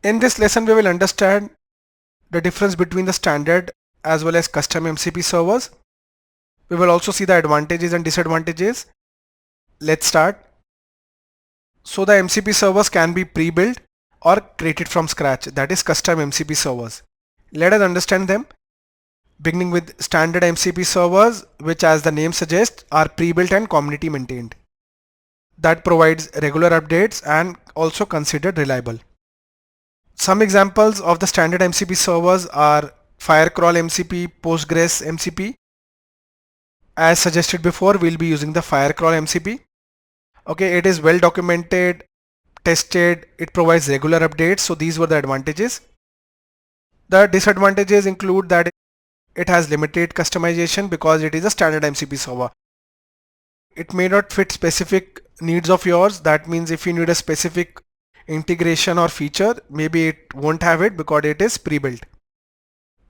In this lesson, we will understand the difference between the standard as well as custom MCP servers. We will also see the advantages and disadvantages. Let's start. So the MCP servers can be pre-built or created from scratch, that is custom MCP servers. Let us understand them. Beginning with standard MCP servers, which as the name suggests are pre-built and community maintained. That provides regular updates and also considered reliable. Some examples of the standard MCP servers are Firecrawl MCP, Postgres MCP. As suggested before, we'll be using the Firecrawl MCP. Okay, it is well documented, tested, it provides regular updates. So these were the advantages. The disadvantages include that it has limited customization because it is a standard MCP server. It may not fit specific needs of yours. That means if you need a specific integration or feature, maybe it won't have it because it is pre-built.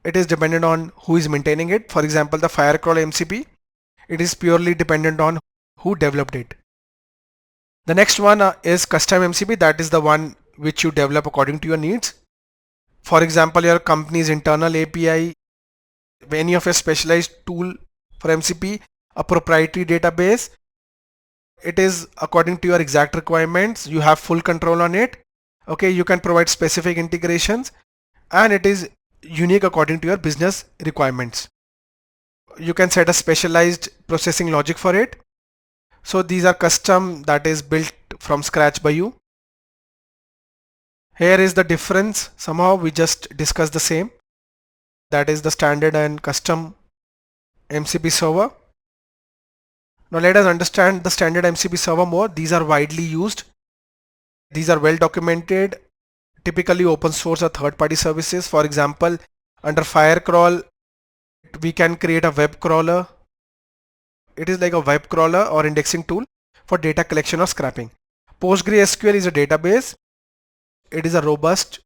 It is dependent on who is maintaining it. For example, the Firecrawl MCP, it is purely dependent on who developed it. The next one is custom MCP. That is the one which you develop according to your needs. For example, your company's internal API, any of your specialized tool for MCP, a proprietary database. It is according to your exact requirements. You have full control on it. Okay, you can provide specific integrations and it is unique according to your business requirements. You can set a specialized processing logic for it. So these are custom, that is built from scratch by you. Here is the difference. Somehow we just discussed the same. That is the standard and custom MCP server. Now let us understand the standard MCP server more. These are widely used. These are well documented, typically open source or third-party services. For example, under Firecrawl, we can create a web crawler. It is like a web crawler or indexing tool for data collection or scraping. PostgreSQL is a database. It is a robust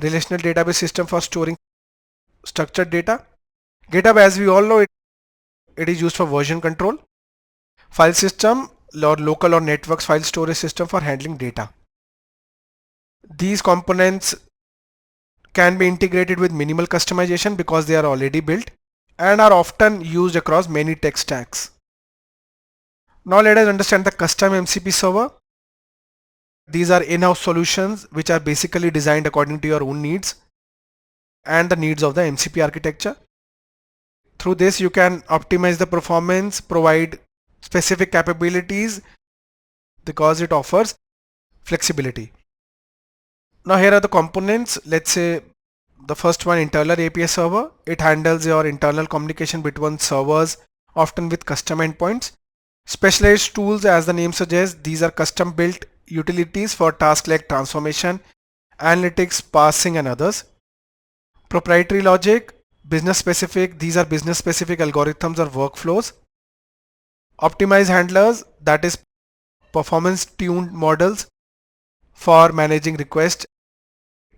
relational database system for storing structured data. GitHub, as we all know, it is used for version control. File system or local or networks file storage system for handling data. These components can be integrated with minimal customization because they are already built and are often used across many tech stacks. Now let us understand the custom MCP server. These are in-house solutions which are basically designed according to your own needs and the needs of the MCP architecture. Through this, you can optimize the performance, provide specific capabilities because it offers flexibility. Now here are the components. Let's say the first one, internal API server. It handles your internal communication between servers, often with custom endpoints. Specialized tools, as the name suggests, these are custom built utilities for tasks like transformation, analytics, parsing and others. Proprietary logic, business specific, these are business specific algorithms or workflows. Optimized handlers, that is performance tuned models for managing requests,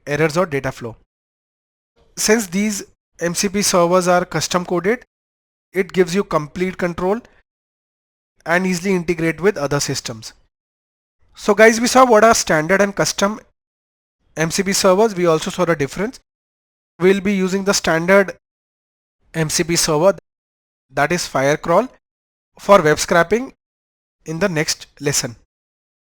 errors or data flow. Since these MCP servers are custom coded, it gives you complete control and easily integrate with other systems. So guys, we saw what are standard and custom MCP servers. We also saw the difference. We'll be using the standard MCP server, that is Firecrawl, for web scraping in the next lesson.